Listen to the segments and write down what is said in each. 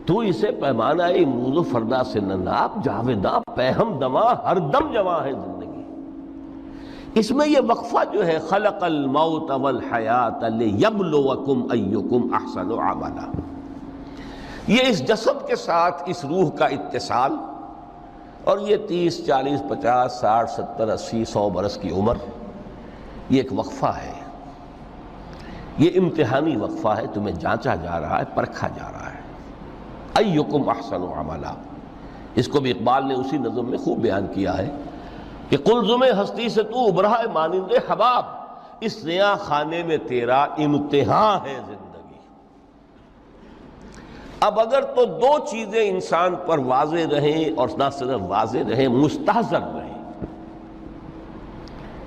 تو اسے پیمانہ امروز و فردا سے نہ ناپ، جاویداں پہم دماں ہر دم جواں ہے زندگی۔ اس میں یہ وقفہ جو ہے خلق الموت والحیات لیبلوکم ایکم احسن عملا، یہ اس جسد کے ساتھ اس روح کا اتصال، اور یہ 30 40 50 60 70 80 100 برس کی عمر، یہ ایک وقفہ ہے، یہ امتحانی وقفہ ہے، تمہیں جانچا جا رہا ہے، پرکھا جا رہا ہے۔ ایکم احسن عملا، اس کو بھی اقبال نے اسی نظم میں خوب بیان کیا ہے کہ قلزم ہستی سے تو ابھرا ہے مانند حباب، اس نیا خانے میں تیرا امتحان ہے زندگی۔ اب اگر تو دو چیزیں انسان پر واضح رہیں، اور نہ صرف واضح رہیں، مستحضر رہیں۔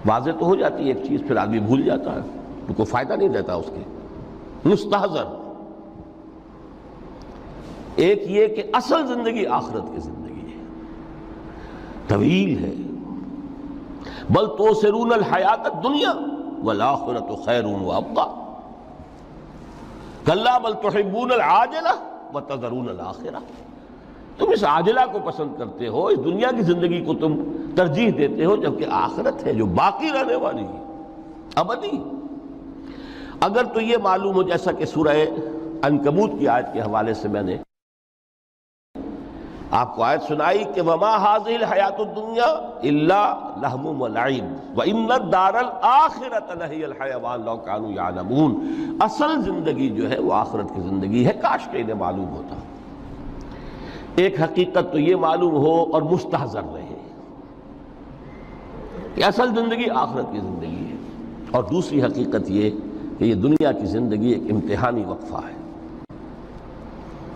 واضح تو ہو جاتی ہے ایک چیز، پھر آدمی بھول جاتا ہے، تو کوئی فائدہ نہیں دیتا اس کے۔ مستحضر ایک یہ کہ اصل زندگی آخرت کی زندگی ہے، طویل ہے۔ بل توسرون الحیات الدنیا والآخرۃ خیر وابقیٰ، کلا بل تحبون العاجلہ وتذرون الآخرہ، تم اس عاجلہ کو پسند کرتے ہو، اس دنیا کی زندگی کو تم ترجیح دیتے ہو، جبکہ آخرت ہے جو باقی رہنے والی ہے، ابدی۔ اگر تو یہ معلوم ہو، جیسا کہ سورہ عنکبوت کی آیت کے حوالے سے میں نے آپ کو آیت سنائی کہ وما هذه الحیات الدنیا الا لہو ولعب وان الدار الاخرۃ لہی الحیوان لو کانوا یعلمون، اصل زندگی جو ہے وہ آخرت کی زندگی ہے، کاش کہ انہیں معلوم ہوتا۔ ایک حقیقت تو یہ معلوم ہو اور مستحضر رہے کہ اصل زندگی آخرت کی زندگی ہے، اور دوسری حقیقت یہ کہ یہ دنیا کی زندگی ایک امتحانی وقفہ ہے۔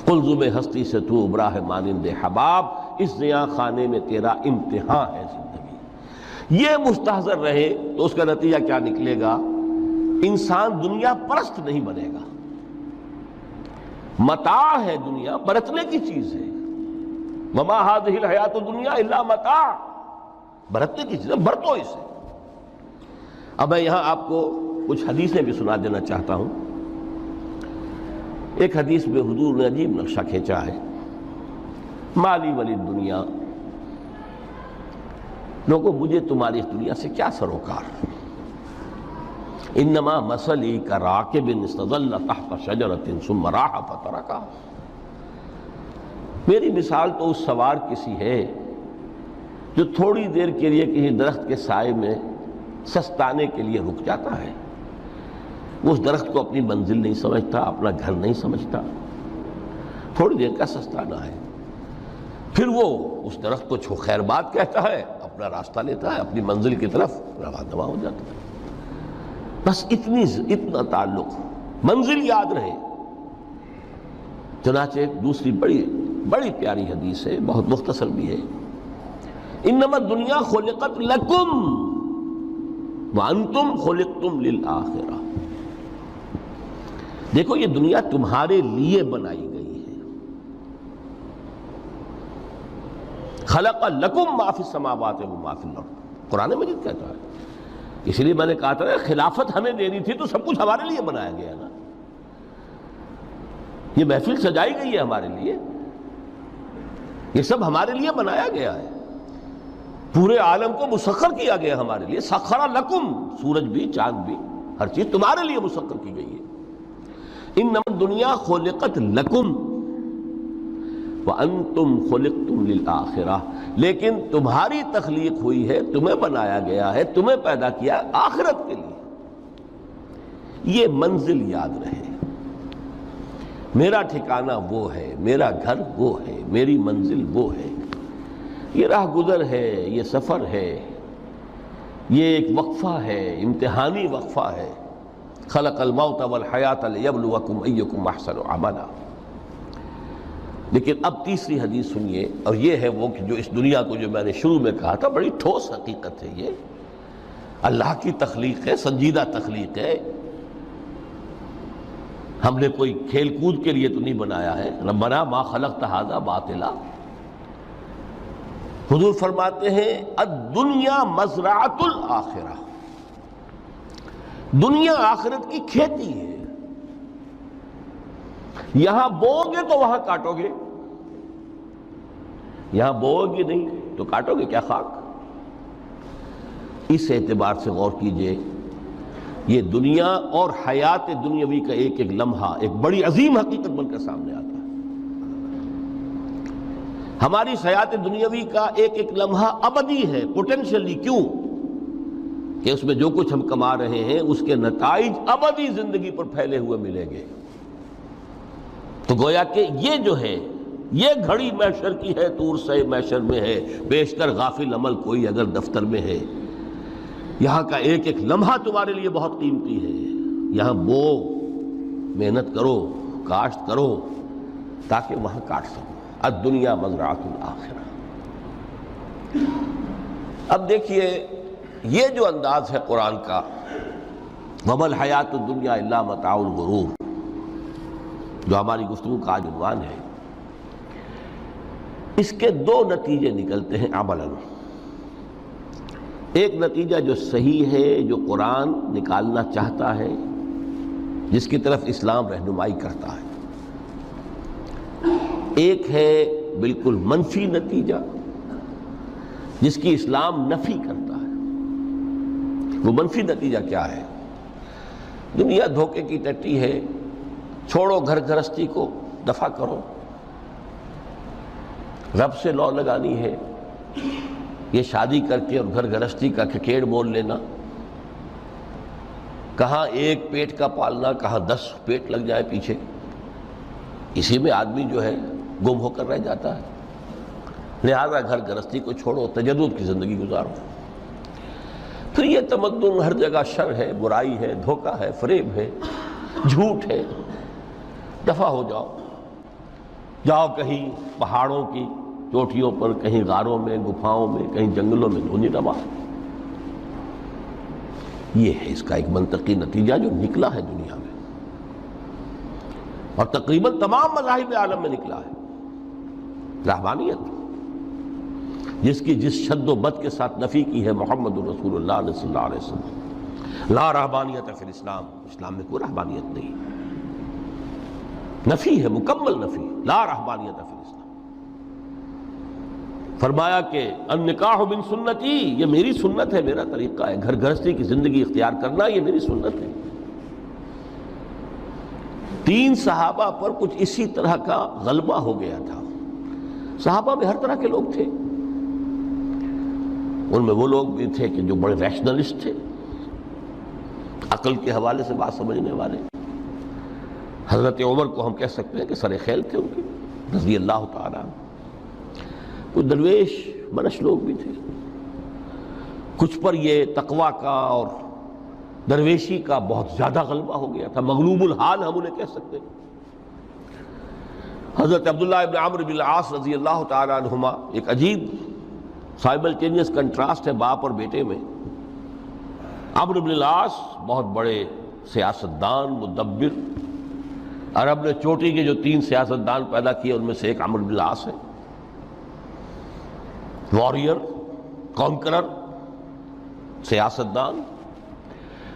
قلزم ہستی سے تو ابھرا ہے مانند حباب، اس نیا خانے میں تیرا امتحان ہے زندگی۔ یہ مستحضر رہے تو اس کا نتیجہ کیا نکلے گا؟ انسان دنیا پرست نہیں بنے گا۔ متاع ہے دنیا، برتنے کی چیز ہے۔ وما هذه الحیات الدنیا الا متاع، برتنے کی چیز ہے، برتو اسے۔ اب میں یہاں آپ کو کچھ حدیثیں بھی سنا دینا چاہتا ہوں۔ ایک حدیث میں حضور نے عجیب نقشہ کھینچا ہے، مالی ولی دنیا، لوگوں مجھے تمہاری اس دنیا سے کیا سروکار، انما مثلی کراکب استظل تحت شجرۃ ثم راح فترکھا، میری مثال تو اس سوار کسی ہے جو تھوڑی دیر کے لیے کسی درخت کے سائے میں سستانے کے لیے رک جاتا ہے، وہ اس درخت کو اپنی منزل نہیں سمجھتا، اپنا گھر نہیں سمجھتا، تھوڑی دیر کا سستانا ہے، پھر وہ اس درخت کو خیر بات کہتا ہے، اپنا راستہ لیتا ہے، اپنی منزل کی طرف رواں ہو جاتا ہے۔ بس اتنا تعلق، منزل یاد رہے۔ چنانچہ ایک دوسری بڑی پیاری حدیث ہے، بہت مختصر بھی ہے، انما الدنیا خلقت لکم وانتم خلقتم للآخرہ، دیکھو یہ دنیا تمہارے لیے بنائی گئی ہے۔ خلق لکم ما فی السماوات و ما فی الارض، قرآن مجید کہتا ہے۔ اس لیے میں نے کہا تھا خلافت ہمیں دینی تھی تو سب کچھ ہمارے لیے بنایا گیا نا، یہ محفل سجائی گئی ہے ہمارے لیے، یہ سب ہمارے لیے بنایا گیا ہے، پورے عالم کو مسخر کیا گیا ہمارے لیے۔ سخر لکم، سورج بھی چاند بھی ہر چیز تمہارے لیے مسخر کی گئی ہے۔ انما الدنیا خلقت لکم وانتم خلقتم للآخرہ، لیکن تمہاری تخلیق ہوئی ہے، تمہیں بنایا گیا ہے، تمہیں پیدا کیا آخرت کے لیے۔ یہ منزل یاد رہے، میرا ٹھکانہ وہ ہے، میرا گھر وہ ہے، میری منزل وہ ہے، یہ راہ گزر ہے، یہ سفر ہے، یہ ایک وقفہ ہے، امتحانی وقفہ ہے۔ خلق الموت والحیات لیبلوکم ایکم احسن عملا۔ لیکن اب تیسری حدیث سنیے، اور یہ ہے وہ کہ جو اس دنیا کو، جو میں نے شروع میں کہا تھا، بڑی ٹھوس حقیقت ہے، یہ اللہ کی تخلیق ہے، سنجیدہ تخلیق ہے، ہم نے کوئی کھیل کود کے لیے تو نہیں بنایا ہے۔ ربنا ما خلقت ھذا باطلا، حضور فرماتے ہیں الدنیا مزرعۃ الآخرہ، دنیا آخرت کی کھیتی ہے۔ یہاں بو گے تو وہاں کاٹو گے، یہاں بو گے نہیں تو کاٹو گے کیا خاک؟ اس اعتبار سے غور کیجئے، یہ دنیا اور حیات دنیاوی کا ایک ایک لمحہ ایک بڑی عظیم حقیقت بن کر سامنے آتا ہے۔ ہماری حیات دنیاوی کا ایک ایک لمحہ ابدی ہے پوٹینشلی، کیوں کہ اس میں جو کچھ ہم کما رہے ہیں اس کے نتائج ابدی زندگی پر پھیلے ہوئے ملیں گے۔ تو گویا کہ یہ جو ہے یہ گھڑی محشر کی ہے، طور سے محشر میں ہے، بیشتر غافل عمل کوئی اگر دفتر میں ہے، یہاں کا ایک ایک لمحہ تمہارے لیے بہت قیمتی ہے۔ یہاں بو، محنت کرو، کاشت کرو تاکہ وہاں کاٹ سکو۔ الدنیا مزرعۃ الآخرہ۔ اب دیکھیے یہ جو انداز ہے قرآن کا، وَمَا الْحَيَاةُ الدُّنْيَا إِلَّا مَتَاعُ الْغُرُورِ، جو ہماری گفتگو کا آج عنوان ہے، اس کے دو نتیجے نکلتے ہیں عملاً۔ ایک نتیجہ جو صحیح ہے، جو قرآن نکالنا چاہتا ہے، جس کی طرف اسلام رہنمائی کرتا ہے۔ ایک ہے بالکل منفی نتیجہ جس کی اسلام نفی کرتا ہے۔ وہ منفی نتیجہ کیا ہے؟ دنیا دھوکے کی ٹٹی ہے، چھوڑو گھر گھرستی کو، دفع کرو، رب سے لو لگانی ہے۔ یہ شادی کر کے اور گھر گھرستی کا کھکیڑ مول لینا، کہاں ایک پیٹ کا پالنا، کہاں 10 پیٹ لگ جائے پیچھے، اسی میں آدمی جو ہے گم ہو کر رہ جاتا ہے۔ لہذا گھر گھرستی کو چھوڑو، تجدد کی زندگی گزارو۔ پھر یہ تمدن ہر جگہ شر ہے، برائی ہے، دھوکہ ہے، فریب ہے، جھوٹ ہے، دفع ہو جاؤ، جاؤ کہیں پہاڑوں کی چوٹیوں پر، کہیں غاروں میں، گپھاؤں میں، کہیں جنگلوں میں دھونی روا۔ یہ ہے اس کا ایک منطقی نتیجہ جو نکلا ہے دنیا میں، اور تقریباً تمام مذاہب عالم میں نکلا ہے۔ رہبانیت جس کی جس شد و بد کے ساتھ نفی کی ہے محمد رسول اللہ صلی اللہ علیہ وسلم، لا رہبانیت فی الاسلام، اسلام میں کوئی رہبانیت نہیں، نفی ہے، مکمل نفی، لا رہبانیت فی الاسلام۔ فرمایا کہ النکاح من سنتی، یہ میری سنت ہے، میرا طریقہ ہے، گھر گھرستی کی زندگی اختیار کرنا یہ میری سنت ہے۔ 3 صحابہ پر کچھ اسی طرح کا غلبہ ہو گیا تھا۔ صحابہ میں ہر طرح کے لوگ تھے، ان میں وہ لوگ بھی تھے کہ جو بڑے ریشنلسٹ تھے، عقل کے حوالے سے بات سمجھنے والے۔ حضرت عمر کو ہم کہہ سکتے ہیں کہ سر خیل تھے ان کی رضی اللہ تعالیٰ۔ کچھ درویش منش لوگ بھی تھے، کچھ پر یہ تقویٰ کا اور درویشی کا بہت زیادہ غلبہ ہو گیا تھا، مغلوب الحال ہم انہیں کہہ سکتے ہیں۔ حضرت عبداللہ ابن عمرو بن العاص رضی اللہ تعالیٰ عنہما، ایک عجیب سائملٹینیس کنٹراسٹ ہے باپ اور بیٹے میں۔ عمرو بن العاص بہت بڑے سیاستدان، مدبر، عرب نے چوٹی کے جو 3 سیاستدان پیدا کیے ان میں سے ایک عمرو بن العاص ہے، واریر، کانکرر، سیاستدان۔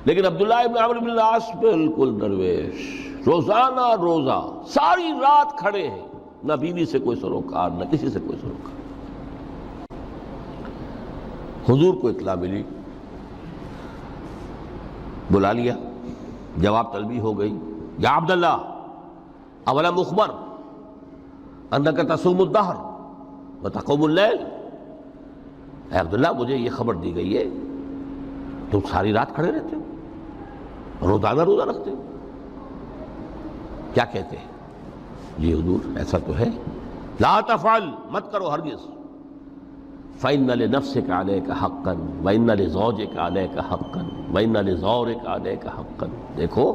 لیکن عبداللہ ابن عمرو بن العاص بالکل درویش، روزانہ روزہ ساری رات کھڑے ہیں، نہ بیوی سے کوئی سروکار، نہ کسی سے کوئی سروکار۔ حضور کو اطلاع ملی، بلا لیا، جواب طلبی ہو گئی، یا عبداللہ اولم اخبر انک تصوم الدہر وتقوم اللیل، اے عبداللہ مجھے یہ خبر دی گئی ہے تم ساری رات کھڑے رہتے ہو، روزانہ روزہ رکھتے ہو، کیا کہتے ہیں؟ جی حضور ایسا تو ہے۔ لا تفعل، مت کرو ہرگز۔ فإن لنفسك عليك حقا وإن لزوجك عليك حقا وإن لزورك عليك حقا، دیکھو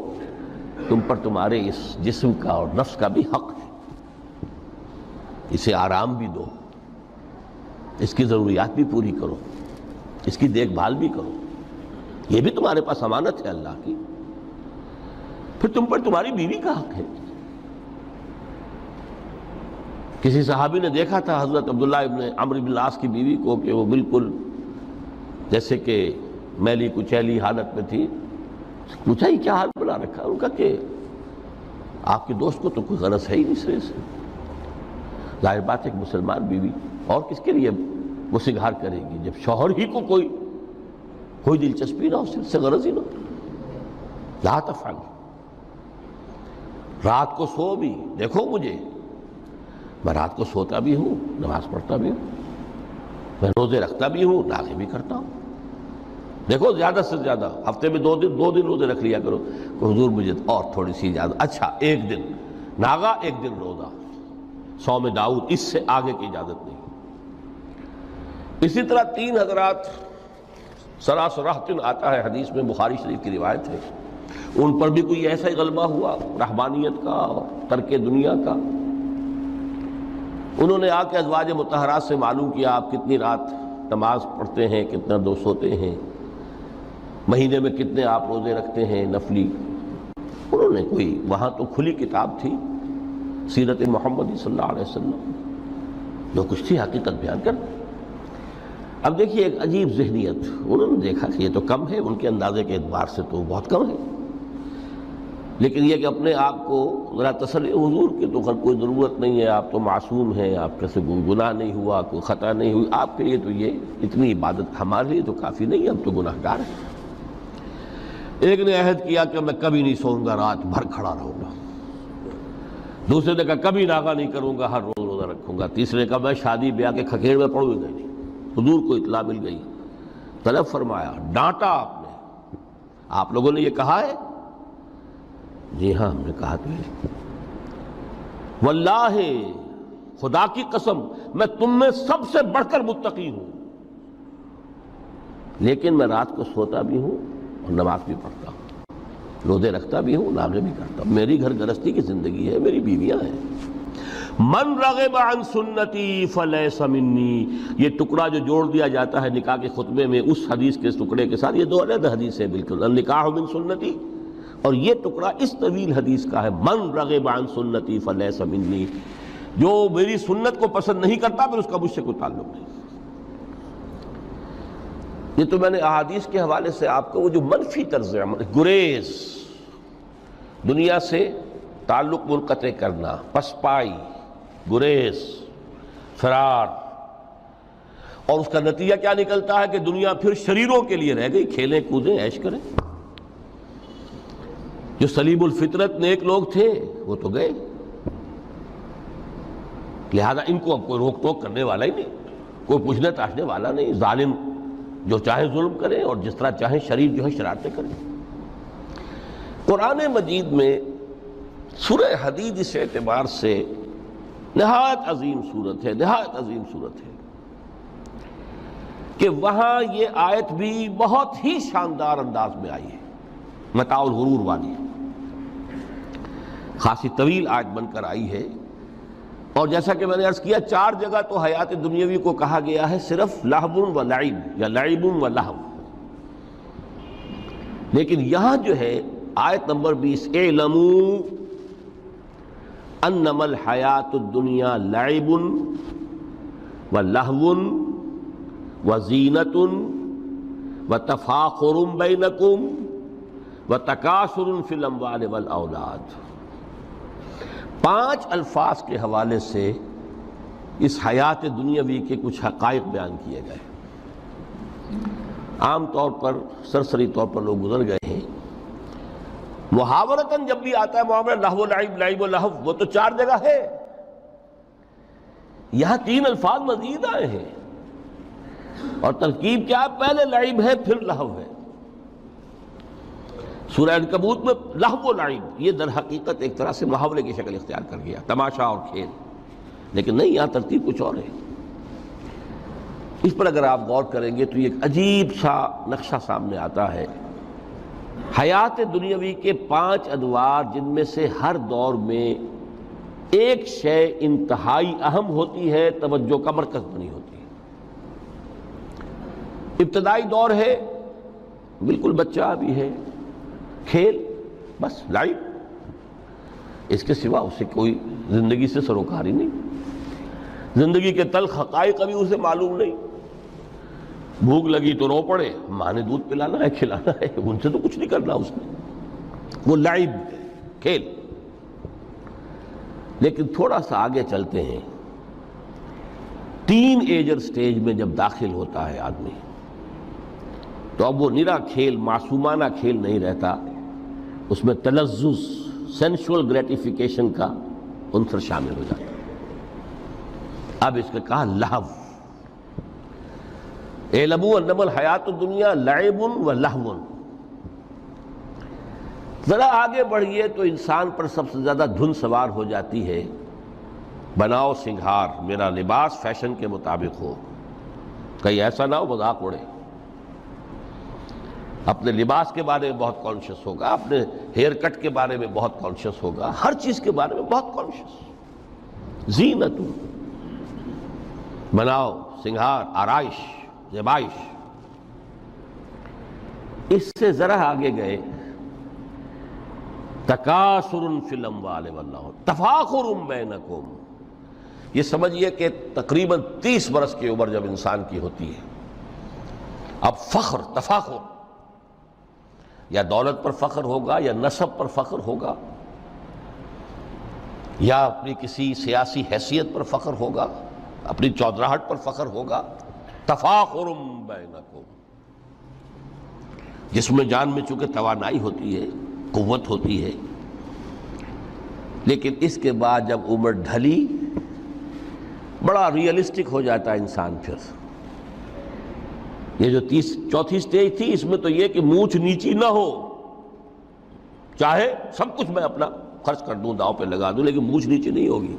تم پر تمہارے اس جسم کا اور نفس کا بھی حق ہے، اسے آرام بھی دو، اس کی ضروریات بھی پوری کرو، اس کی دیکھ بھال بھی کرو، یہ بھی تمہارے پاس امانت ہے اللہ کی۔ پھر تم پر تمہاری بیوی کا حق ہے۔ کسی صحابی نے دیکھا تھا حضرت عبداللہ ابن عمرو بن العاص کی بیوی کو کہ وہ بالکل جیسے کہ میلی کچیلی حالت میں تھی، پوچھا ہی کیا حال بنا رکھا؟ ان کا کہ آپ کے دوست کو تو کوئی غرض ہے ہی نہیں سرے سے. ظاہر بات ہے کہ مسلمان بیوی اور کس کے لیے وہ سنگھار کرے گی جب شوہر ہی کو کوئی دلچسپی نہ ہو، اس سے غرض ہی نہ ہو. لا تفعل. رات کو سو بھی دیکھو مجھے، میں رات کو سوتا بھی ہوں، نماز پڑھتا بھی ہوں، میں روزے رکھتا بھی ہوں، ناغے بھی کرتا ہوں. دیکھو زیادہ سے زیادہ ہفتے میں دو دن روزے رکھ لیا کرو کہ حضور مجھے اور تھوڑی سی اجازت. اچھا ایک دن ناغا، ایک دن روزہ، صوم داؤد، اس سے آگے کی اجازت نہیں. اسی طرح 3 حضرات سراسراہتن آتا ہے حدیث میں، بخاری شریف کی روایت ہے، ان پر بھی کوئی ایسا ہی غلبہ ہوا رہبانیت کا اور ترک دنیا کا. انہوں نے آ کے ازواج مطہرات سے معلوم کیا آپ کتنی رات نماز پڑھتے ہیں، کتنا دو سوتے ہیں، مہینے میں کتنے آپ روزے رکھتے ہیں نفلی. انہوں نے کوئی وہاں تو کھلی کتاب تھی سیرت محمدی صلی اللہ علیہ وسلم، جو کچھ تھی حقیقت بیان کر. اب دیکھیے ایک عجیب ذہنیت، انہوں نے دیکھا کہ یہ تو کم ہے، ان کے اندازے کے اعتبار سے تو بہت کم ہے، لیکن یہ کہ اپنے آپ کو ذرا تسلی، حضور کی تو کوئی ضرورت نہیں ہے، آپ تو معصوم ہیں، آپ کے سے کوئی گناہ نہیں ہوا، کوئی خطا نہیں ہوئی، آپ کے لیے تو یہ اتنی عبادت ہمارے لیے تو کافی نہیں ہے، ہم تو گناہ گار ہیں. ایک نے عہد کیا کہ میں کبھی نہیں سوؤں گا، رات بھر کھڑا رہوں گا. دوسرے نے کہا کبھی ناغا نہیں کروں گا، ہر روز روزہ رکھوں گا. تیسرے نے کہا میں شادی بیاہ کے کھکیڑ میں پڑوں گا نہیں. حضور کو اطلاع مل گئی، طلب فرمایا، ڈانٹا آپ نے، آپ لوگوں نے یہ کہا ہے؟ جی ہاں ہم نے کہا تو ہے. واللہ، خدا کی قسم، میں تم میں سب سے بڑھ کر متقی ہوں، لیکن میں رات کو سوتا بھی ہوں اور نماز بھی پڑھتا ہوں، روزے رکھتا بھی ہوں، ناغے بھی کرتا ہوں. میری گھر گرستی کی زندگی ہے، میری بیویاں ہیں. من رغب عن سنتی فلیس منی، یہ ٹکڑا جو جوڑ دیا جاتا ہے نکاح کے خطبے میں اس حدیث کے ٹکڑے کے ساتھ، یہ 2 علیحدہ حدیث ہے بالکل. النکاح من سنتی، اور یہ ٹکڑا اس طویل حدیث کا ہے، من رغب عن سنتی فلیس منی، جو میری سنت کو پسند نہیں کرتا پھر اس کا مجھ سے کوئی تعلق نہیں. یہ تو میں نے احادیث کے حوالے سے آپ کو وہ جو منفی طرز عمل، گریز، دنیا سے تعلق منقطع کرنا، پسپائی، گریز، فرار، اور اس کا نتیجہ کیا نکلتا ہے کہ دنیا پھر شریروں کے لیے رہ گئی، کھیلیں کودیں عیش کریں. جو سلیم الفطرت نیک لوگ تھے وہ تو گئے، لہذا ان کو اب کوئی روک ٹوک کرنے والا ہی نہیں، کوئی پوچھنے تاشنے والا نہیں. ظالم جو چاہے ظلم کریں اور جس طرح چاہیں شریر جو ہے شرارتیں کریں. قرآن مجید میں سورہ حدید اس اعتبار سے نہایت عظیم صورت ہے، نہایت عظیم صورت ہے کہ وہاں یہ آیت بھی بہت ہی شاندار انداز میں آئی ہے، متاع الغرور والی، خاصی طویل آیت بن کر آئی ہے. اور جیسا کہ میں نے عرض کیا 4 جگہ تو حیات دنیاوی کو کہا گیا ہے صرف لہو و لعب یا لعب و لہو، لیکن یہاں جو ہے آیت نمبر 20، اعلموا انما الحیات الدنیا لعب و لہو و زینت و تفاخر بینکم و تکاثر فی الاموال والاولاد. 5 الفاظ کے حوالے سے اس حیات دنیاوی کے کچھ حقائق بیان کیے گئے. عام طور پر سرسری طور پر لوگ گزر گئے ہیں. محاورتاً جب بھی آتا ہے معاملہ لہو و لعب، لعب و لہو، وہ تو 4 جگہ ہے، یہاں 3 الفاظ مزید آئے ہیں. اور ترکیب کیا ہے؟ پہلے لعب ہے پھر لہو ہے. سورہ عنکبوت میں لہو و لعب یہ در حقیقت ایک طرح سے محاورے کی شکل اختیار کر گیا، تماشا اور کھیل، لیکن نہیں، یہاں ترتیب کچھ اور ہے. اس پر اگر آپ غور کریں گے تو یہ ایک عجیب سا نقشہ سامنے آتا ہے. حیات دنیاوی کے 5 ادوار، جن میں سے ہر دور میں ایک شے انتہائی اہم ہوتی ہے، توجہ کا مرکز بنی ہوتی ہے. ابتدائی دور ہے، بالکل بچہ بھی ہے، کھیل، بس لعب، اس کے سوا اسے کوئی زندگی سے سروکار ہی نہیں. زندگی کے تلخ حقائق ابھی اسے معلوم نہیں. بھوک لگی تو رو پڑے، ماں نے دودھ پلانا ہے، کھلانا ہے، ان سے تو کچھ نہیں کرنا اس نے. وہ لعب، کھیل. لیکن تھوڑا سا آگے چلتے ہیں، ٹین ایجر سٹیج میں جب داخل ہوتا ہے آدمی تو اب وہ نرا کھیل، معصومانہ کھیل نہیں رہتا، اس میں تلذذ، سینشول گریٹیفیکیشن کا عنصر شامل ہو جاتا ہے۔ اب اس نے کہا لہو، اعلموا انما الحیات الدنیا لعب و لہو۔ ذرا آگے بڑھیے تو انسان پر سب سے زیادہ دھن سوار ہو جاتی ہے، بناؤ سنگھار، میرا لباس فیشن کے مطابق ہو، کہیں ایسا نہ ہو مذاق اڑے۔ اپنے لباس کے بارے میں بہت کانشیس ہوگا، اپنے ہیئر کٹ کے بارے میں بہت کانشیس ہوگا، ہر چیز کے بارے میں بہت کانشیس۔ زینت، بناؤ سنگھار، آرائش، زیبائش۔ اس سے ذرا آگے گئے، تکاثر فی الاموال والنہر، تفاخر بینکم۔ یہ سمجھیے کہ تقریباً 30 برس کی عمر جب انسان کی ہوتی ہے، اب فخر، تفاخر، یا دولت پر فخر ہوگا، یا نسب پر فخر ہوگا، یا اپنی کسی سیاسی حیثیت پر فخر ہوگا، اپنی چودراہٹ پر فخر ہوگا۔ تفاخر بینکم، جسم میں جان میں چونکہ توانائی ہوتی ہے، قوت ہوتی ہے، لیکن اس کے بعد جب عمر ڈھلی بڑا ریئلسٹک ہو جاتا ہے انسان۔ پھر یہ جو چوتھی سٹیج تھی، اس میں تو یہ کہ مونچھ نیچی نہ ہو، چاہے سب کچھ میں اپنا خرچ کر دوں، داؤ پہ لگا دوں، لیکن مونچھ نیچی نہیں ہوگی۔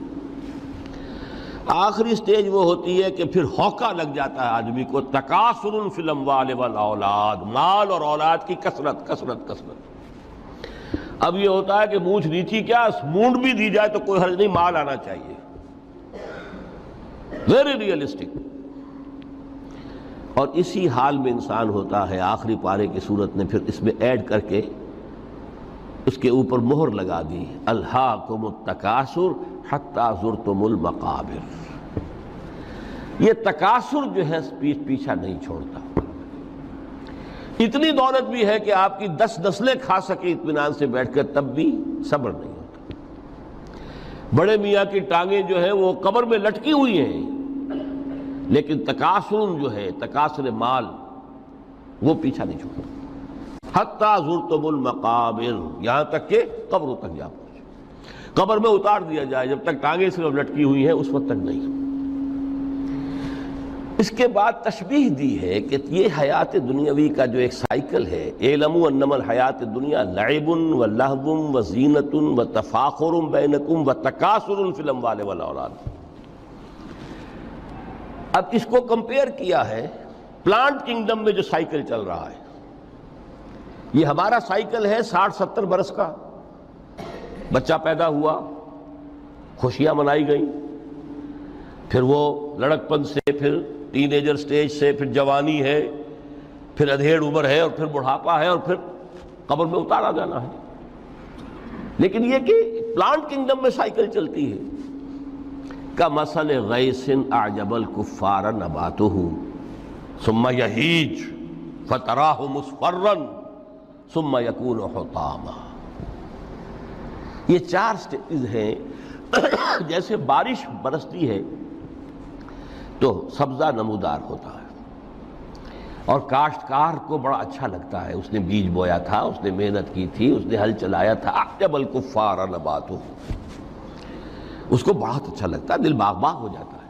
آخری سٹیج وہ ہوتی ہے کہ پھر ہوکا لگ جاتا ہے آدمی کو، تکاثر فی الاموال والاولاد، مال اور اولاد کی کثرت کثرت کثرت۔ اب یہ ہوتا ہے کہ مونچھ نیچی کیا، مونڈ بھی دی جائے تو کوئی حرج نہیں، مال آنا چاہیے، ویری ریئلسٹک۔ اور اسی حال میں انسان ہوتا ہے۔ آخری پارے کی صورت نے پھر اس میں ایڈ کر کے اس کے اوپر مہر لگا دی، الہاکم التکاثر حتی زرتم المقابر۔ یہ تکاثر جو ہے پیچھا نہیں چھوڑتا۔ اتنی دولت بھی ہے کہ آپ کی 10 نسلیں کھا سکے اطمینان سے بیٹھ کر، تب بھی صبر نہیں ہوتا۔ بڑے میاں کی ٹانگیں جو ہیں وہ قبر میں لٹکی ہوئی ہیں، لیکن تکاثر جو ہے، تکاثر مال، وہ پیچھا نہیں چھوڑتا۔ حتی زرتم المقابر، یہاں تک کہ قبروں تک جا پہنچے، قبر میں اتار دیا جائے، جب تک ٹانگیں صرف لٹکی ہوئی ہیں اس وقت تک نہیں۔ اس کے بعد تشبیہ دی ہے کہ یہ حیات دنیاوی کا جو ایک سائیکل ہے، اعلموا انما الحیات الدنیا لعب و لہو و زینت و تفاخر بینکم و تکاثر فی الاموال والاولاد۔ اب اس کو کمپیئر کیا ہے پلانٹ کنگڈم میں جو سائیکل چل رہا ہے۔ یہ ہمارا سائیکل ہے 60-70 برس کا، بچہ پیدا ہوا، خوشیاں منائی گئیں، پھر وہ لڑکپن سے، پھر ٹین ایجر سٹیج سے، پھر جوانی ہے، پھر ادھیڑ عمر ہے، اور پھر بڑھاپا ہے، اور پھر قبر میں اتارا جانا ہے۔ لیکن یہ کہ پلانٹ کنگڈم میں سائیکل چلتی ہے، کمثل غیث اعجب الکفار نباتہ ثم یہیج فتراہ مصفرا ثم یکون حطاما۔ یہ 4 سٹیج ہیں۔ جیسے بارش برستی ہے تو سبزہ نمودار ہوتا ہے، اور کاشتکار کو بڑا اچھا لگتا ہے، اس نے بیج بویا تھا، اس نے محنت کی تھی، اس نے ہل چلایا تھا، اعجب الکفار نباتہ، اس کو بہت اچھا لگتا ہے، دل باغ باغ ہو جاتا ہے۔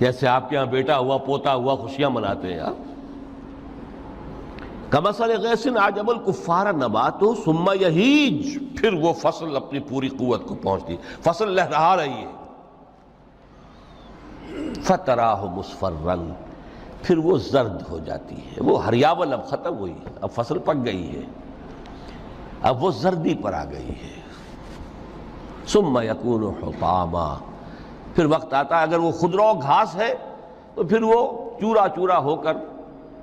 جیسے آپ کے ہاں بیٹا ہوا، پوتا ہوا، خوشیاں مناتے ہیں آپ۔ کمثل غیث اعجب الکفار نباتہ ثم یہیج، پھر وہ فصل اپنی پوری قوت کو پہنچتی، فصل لہرا رہی ہے، فتراہ مصفرا، پھر وہ زرد ہو جاتی ہے، وہ ہریاول اب ختم ہوئی، اب فصل پک گئی ہے، اب وہ زردی پر آ گئی ہے۔ ثم یکون حطاما، پھر وقت آتا ہے اگر وہ خضرو گھاس ہے تو پھر وہ چورا چورا ہو کر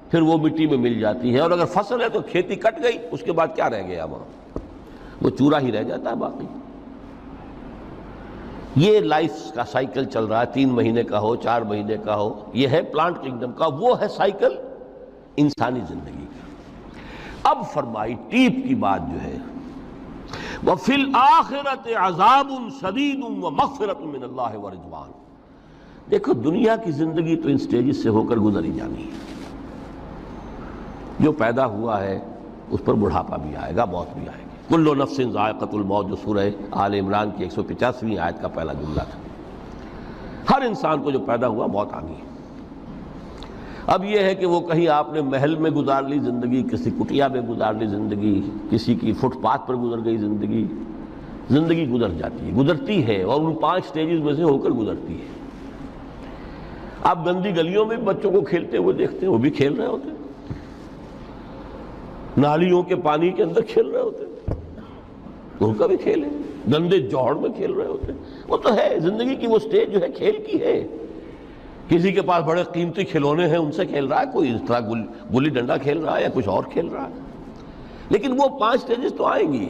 پھر وہ مٹی میں مل جاتی ہے، اور اگر فصل ہے تو کھیتی کٹ گئی، اس کے بعد کیا رہ گیا وہاں، وہ چورا ہی رہ جاتا ہے باقی۔ یہ لائف کا سائیکل چل رہا ہے، 3 مہینے کا ہو، 4 مہینے کا ہو، یہ ہے پلانٹ کنگڈم کا، وہ ہے سائیکل انسانی زندگی کا۔ اب فرمائی ٹیپ کی بات جو ہے، وَفِي الْآخِرَةِ عَذَابٌ شَدِيدٌ وَمَغْفِرَةٌ مِّنَ اللَّهِ وَرِضْوَانٌ۔ دیکھو دنیا کی زندگی تو ان سٹیجز سے ہو کر گزری جانی ہے۔ جو پیدا ہوا ہے اس پر بڑھاپا بھی آئے گا، موت بھی آئے گی۔ کل نفس ذائقۃ الموت، جو سورہ آل عمران کی 185ویں آیت کا پہلا جملہ تھا۔ ہر انسان کو جو پیدا ہوا موت آ گئی۔ اب یہ ہے کہ وہ کہیں آپ نے محل میں گزار لی زندگی، کسی کٹیا میں گزار لی زندگی، کسی کی فٹ پاتھ پر گزر گئی زندگی۔ زندگی گزر جاتی ہے، گزرتی ہے، اور ان 5 سٹیجز میں سے ہو کر گزرتی ہے۔ آپ گندی گلیوں میں بچوں کو کھیلتے ہوئے دیکھتے ہیں، وہ بھی کھیل رہے ہوتے ہیں، نالیوں کے پانی کے اندر کھیل رہے ہوتے ہیں، ان کا بھی کھیل ہے، گندے جوہڑ میں کھیل رہے ہوتے ہیں۔ وہ تو ہے زندگی کی وہ سٹیج جو ہے کھیل کی ہے۔ کسی کے پاس بڑے قیمتی کھلونے ہیں، ان سے کھیل رہا ہے، کوئی اس طرح گلی ڈنڈا کھیل رہا ہے یا کچھ اور کھیل رہا ہے، لیکن وہ 5 سٹیجز تو آئیں گی۔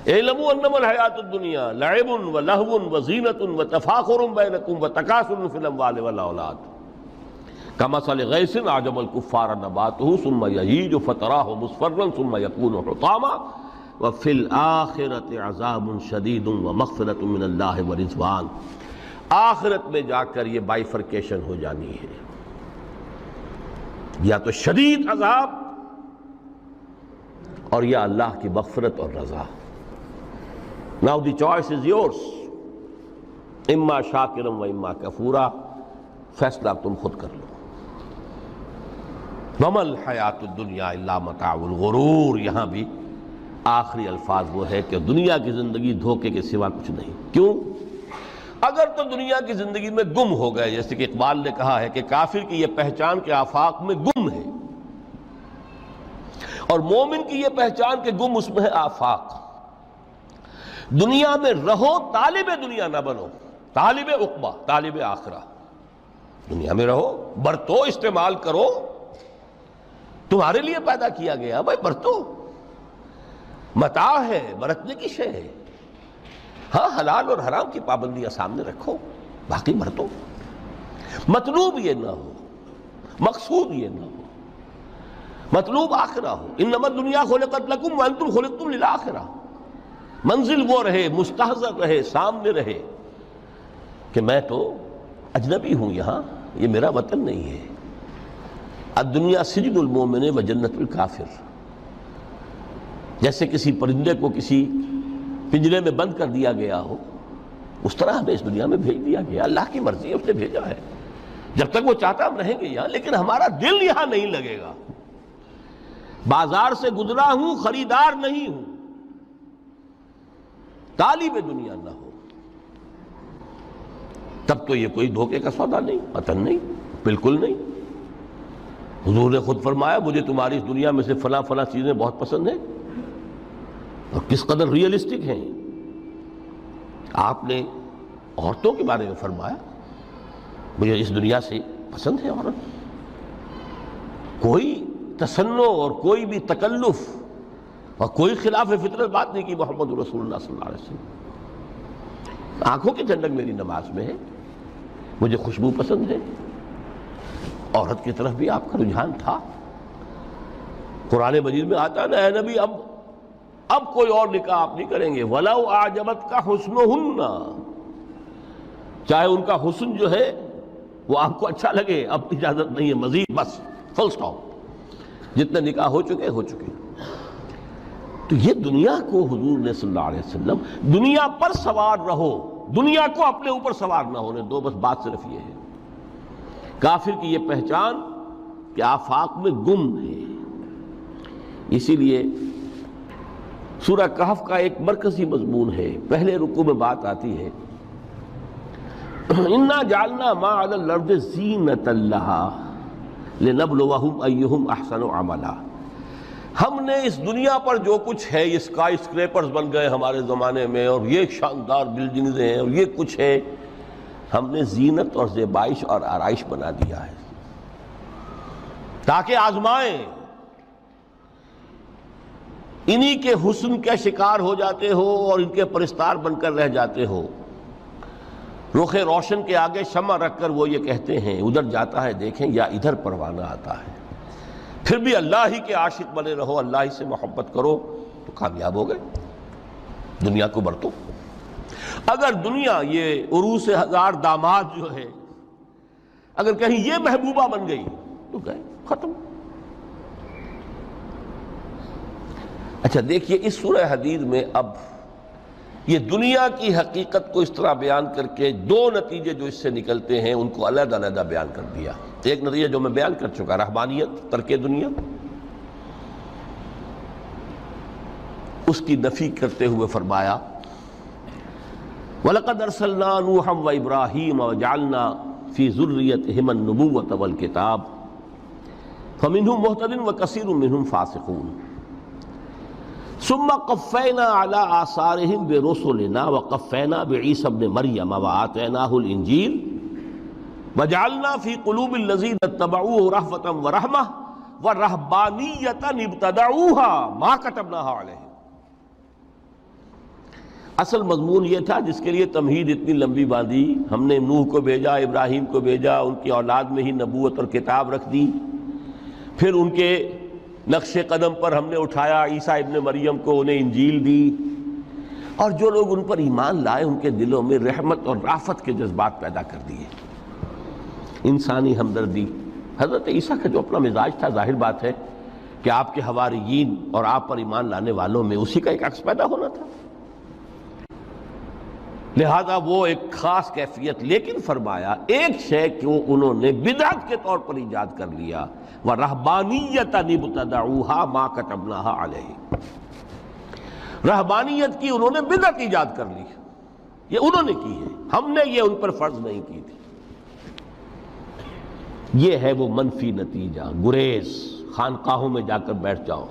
اعلموا انما الحیات الدنیا لعب ولہو وزینۃ وتفاخر بینکم وتکاثر فی الاموال والاولاد کمثل غیث اعجب الکفار نباتہ ثم یہیج فتراہ مصفرا ثم یکون حطاما وفی الآخرۃ عذاب شدید ومغفرۃ من اللہ ورضوان۔ آخرت میں جا کر یہ بائیفرکیشن ہو جانی ہے، یا تو شدید عذاب اور یا اللہ کی مغفرت اور رضا۔ Now the choice is yours، اما شاکرا و اما کفورا، فیصلہ تم خود کر لو۔ وما الحیات الدنیا الا متاع الغرور، یہاں بھی آخری الفاظ وہ ہے کہ دنیا کی زندگی دھوکے کے سوا کچھ نہیں۔ کیوں؟ اگر تو دنیا کی زندگی میں گم ہو گئے، جیسے کہ اقبال نے کہا ہے کہ کافر کی یہ پہچان کے آفاق میں گم ہے، اور مومن کی یہ پہچان کہ گم اس میں ہے آفاق۔ دنیا میں رہو، طالب دنیا نہ بنو، طالب عقبہ، طالب آخرہ۔ دنیا میں رہو، برتو، استعمال کرو، تمہارے لیے پیدا کیا گیا، بھائی برتو، متاع ہے، برتنے کی شے ہے۔ ہاں حلال اور حرام کی پابندیاں سامنے رکھو، باقی برتو۔ مطلوب یہ نہ ہو، مقصود یہ نہ ہو، مطلوب آخرہ ہو۔ انما الدنیا خلقت لکم وانتم خلقتم للآخرہ۔ منزل وہ رہے، مستحضر رہے، سامنے رہے کہ میں تو اجنبی ہوں، یہاں یہ میرا وطن نہیں ہے۔ الدنیا سجن المومن و جنت الکافر۔ جیسے کسی پرندے کو کسی پنجرے میں بند کر دیا گیا ہو، اس طرح ہمیں اس دنیا میں بھیج دیا گیا، اللہ کی مرضی ہے، اس نے بھیجا ہے۔ جب تک وہ چاہتا ہم رہیں گے یہاں، لیکن ہمارا دل یہاں نہیں لگے گا۔ بازار سے گزرا ہوں، خریدار نہیں ہوں، طالب دنیا نہ ہو، تب تو یہ کوئی دھوکے کا سودا نہیں، وطن نہیں، بالکل نہیں۔ حضور نے خود فرمایا مجھے تمہاری اس دنیا میں سے فلاں فلاں چیزیں بہت پسند ہیں، اور کس قدر ریئلسٹک ہیں۔ آپ نے عورتوں کے بارے میں فرمایا مجھے اس دنیا سے پسند ہے عورت۔ کوئی تصنع اور کوئی بھی تکلف اور کوئی خلاف فطرت بات نہیں کی محمد رسول اللہ صلی اللہ علیہ وسلم۔ آنکھوں کی ٹھنڈک میری نماز میں ہے، مجھے خوشبو پسند ہے۔ عورت کی طرف بھی آپ کا رجحان تھا۔ قرآن مجید میں آتا ہے نا، اے نبی اب کوئی اور نکاح آپ نہیں کریں گے۔ وَلَوْ أَعْجَبَتْكَ حُسْنُهُنَّ، چاہے ان کا حسن جو ہے وہ آپ کو اچھا لگے، اب اجازت نہیں ہے مزید، بس فل سٹاپ، جتنے نکاح ہو چکے۔ تو یہ دنیا کو حضور نے صلی اللہ علیہ وسلم دنیا پر سوار رہو، دنیا کو اپنے اوپر سوار نہ ہونے دو، بس بات صرف یہ ہے۔ کافر کی یہ پہچان کہ آفاق میں گم ہے۔ اسی لیے سورہ کہف کا ایک مرکزی مضمون ہے، پہلے رکوع میں بات آتی ہے اِنَّا جَعَلْنَا مَا عَلَى الْأَرْضِ زِینَةً لَهَا لِنَبْلُوَهُمْ أَيُّهُمْ أَحْسَنُ عَمَلًا۔ ہم نے اس دنیا پر جو کچھ ہے، یہ اسکائی اسکریپرز بن گئے ہمارے زمانے میں، اور یہ شاندار بلڈنگز ہیں، اور یہ کچھ ہے، ہم نے زینت اور زیبائش اور آرائش بنا دیا ہے تاکہ آزمائیں۔ انہی کے حسن کے شکار ہو جاتے ہو اور ان کے پرستار بن کر رہ جاتے ہو۔ رخ روشن کے آگے شمع رکھ کر وہ یہ کہتے ہیں ادھر جاتا ہے دیکھیں یا ادھر پروانہ آتا ہے، پھر بھی اللہ ہی کے عاشق بنے رہو، اللہ ہی سے محبت کرو تو کامیاب ہو گئے۔ دنیا کو برتو. اگر دنیا یہ عروس ہزار داماد جو ہے اگر کہیں یہ محبوبہ بن گئی تو گئے ختم. اچھا دیکھیے اس سورہ حدید میں اب یہ دنیا کی حقیقت کو اس طرح بیان کر کے دو نتیجے جو اس سے نکلتے ہیں ان کو علیحدہ علیحدہ بیان کر دیا. ایک نتیجہ جو میں بیان کر چکا رہبانیت ترک دنیا، اس کی نفی کرتے ہوئے فرمایا وَلَقَدْ أَرْسَلْنَا نُوحًا وَإِبْرَاهِيمَ وَجَعَلْنَا فِي ذُرِّيَّتِهِمَا النُّبُوَّةَ وَالْكِتَابَ فَمِنْهُمْ مُهْتَدٍ وَكَثِيرٌ مِّنْهُمْ فَاسِقُونَ ثُمَّ قَفَّيْنَا عَلَىٰ آثَارِهِمْ بِرُسُلِنَا وَقَفَّيْنَا بِعِيسَى ابْنِ مَرْيَمَ وَآتَيْنَاهُ الْإِنجِيلَ وَجَعَلْنَا فِي قُلُوبِ الَّذِينَ اتَّبَعُوهُ رَأْفَةً وَرَحْمَةً وَرَهْبَانِيَّةً ابْتَدَعُوهَا مَا كَتَبْنَاهَا عَلَيْهِمْ. اصل مضمون یہ تھا جس کے لیے تمہید اتنی لمبی باندھی. ہم نے نوح کو بھیجا، ابراہیم کو بھیجا، ان کی اولاد میں ہی نبوت اور کتاب رکھ دی. پھر ان کے نقش قدم پر ہم نے اٹھایا عیسیٰ ابن مریم کو، انہیں انجیل دی، اور جو لوگ ان پر ایمان لائے ان کے دلوں میں رحمت اور رافت کے جذبات پیدا کر دیے، انسانی ہمدردی. حضرت عیسیٰ کا جو اپنا مزاج تھا ظاہر بات ہے کہ آپ کے حواریین اور آپ پر ایمان لانے والوں میں اسی کا ایک عکس پیدا ہونا تھا، لہذا وہ ایک خاص کیفیت. لیکن فرمایا ایک شے کو انہوں نے بدعت کے طور پر ایجاد کر لیا، وَرَهْبَانِيَّةً ابْتَدَعُوهَا مَا كَتَبْنَاهَا عَلَيْهِمْ. رہبانیت کی انہوں نے بدعت ایجاد کر لی، یہ انہوں نے کی ہے، ہم نے یہ ان پر فرض نہیں کی تھی. یہ ہے وہ منفی نتیجہ. گریز، خانقاہوں میں جا کر بیٹھ جاؤ،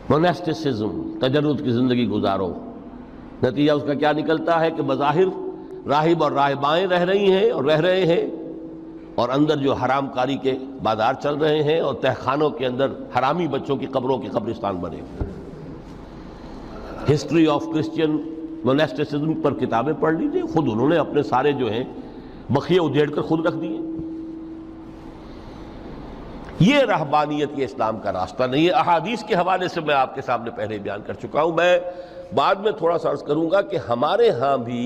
موناسٹسزم، تجرد کی زندگی گزارو. نتیجہ اس کا کیا نکلتا ہے کہ بظاہر راہب اور راہبائیں رہ رہی ہیں اور رہ رہے ہیں، اور اندر جو حرام کاری کے بازار چل رہے ہیں، اور تہخانوں کے اندر حرامی بچوں کی قبروں کے قبرستان بنے. ہسٹری آف کرسچین موناسٹسزم پر کتابیں پڑھ لیجیے، خود انہوں نے اپنے سارے جو ہیں بخیے ادھیڑ کر خود رکھ دیے. یہ رہبانیت یہ اسلام کا راستہ نہیں ہے. احادیث کے حوالے سے میں آپ کے سامنے پہلے بیان کر چکا ہوں. میں بعد میں تھوڑا سا عرض کروں گا کہ ہمارے ہاں بھی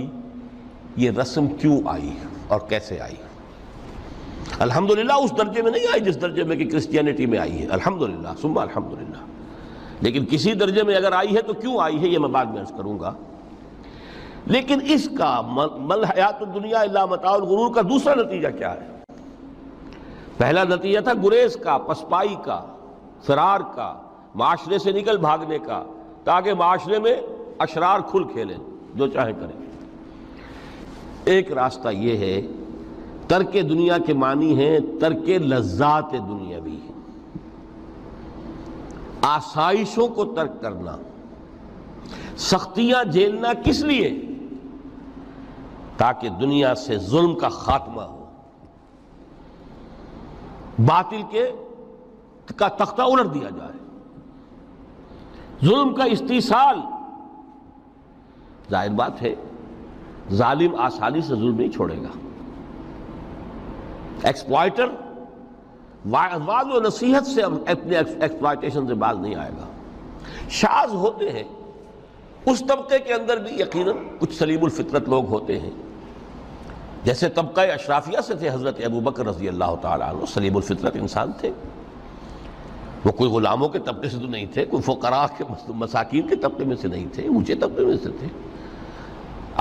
یہ رسم کیوں آئی اور کیسے آئی. الحمدللہ اس درجے میں نہیں آئی جس درجے میں کہ کرسچینٹی میں آئی ہے، الحمدللہ ثم الحمدللہ، لیکن کسی درجے میں اگر آئی ہے تو کیوں آئی ہے یہ میں بعد میں عرض کروں گا. لیکن اس کا مل حیات الدنیا الا متاع الغرور کا دوسرا نتیجہ کیا ہے؟ پہلا نتیجہ تھا گریز کا، پسپائی کا، فرار کا، معاشرے سے نکل بھاگنے کا، تاکہ معاشرے میں اشرار کھل کھیلیں، جو چاہیں کریں. ایک راستہ یہ ہے، ترک دنیا کے معنی ہیں ترک لذات دنیاوی، آسائشوں کو ترک کرنا، سختیاں جھیلنا. کس لیے؟ تاکہ دنیا سے ظلم کا خاتمہ ہو، باطل کا تختہ الٹ دیا جائے، ظلم کا استیصال. ظاہر بات ہے ظالم آسانی سے ظلم نہیں چھوڑے گا، ایکسپلائٹر وعظ و نصیحت سے اپنے ایکسپلائٹیشن سے باز نہیں آئے گا. شاذ ہوتے ہیں اس طبقے کے اندر بھی یقیناً کچھ سلیم الفطرت لوگ ہوتے ہیں، جیسے طبقہ اشرافیہ سے تھے حضرت ابوبکر رضی اللہ تعالیٰ عنہ، سلیم الفطرت انسان تھے. وہ کوئی غلاموں کے طبقے سے تو نہیں تھے، کوئی فقراء کے مساکین کے طبقے میں سے نہیں تھے، اونچے طبقے میں سے تھے.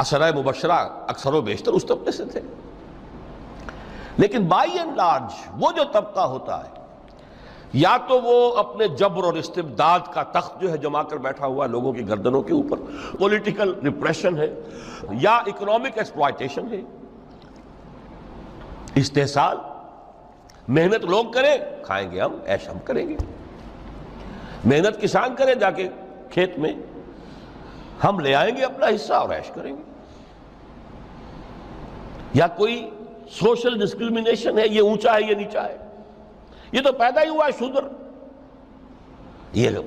عشرہ مبشرہ اکثر و بیشتر اس طبقے سے تھے. لیکن بائی اینڈ لارج وہ جو طبقہ ہوتا ہے، یا تو وہ اپنے جبر اور استبداد کا تخت جو ہے جما کر بیٹھا ہوا لوگوں کی گردنوں کے اوپر، پولیٹیکل ریپریشن ہے، یا اکنامک ایکسپلائٹیشن ہے، استحصال. محنت لوگ کریں، کھائیں گے ہم، عیش ہم کریں گے. محنت کسان کرے جا کے کھیت میں، ہم لے آئیں گے اپنا حصہ اور عیش کریں گے. یا کوئی سوشل ڈسکریمنیشن ہے، یہ اونچا ہے یہ نیچا ہے، یہ تو پیدا ہی ہوا ہے شودر، یہ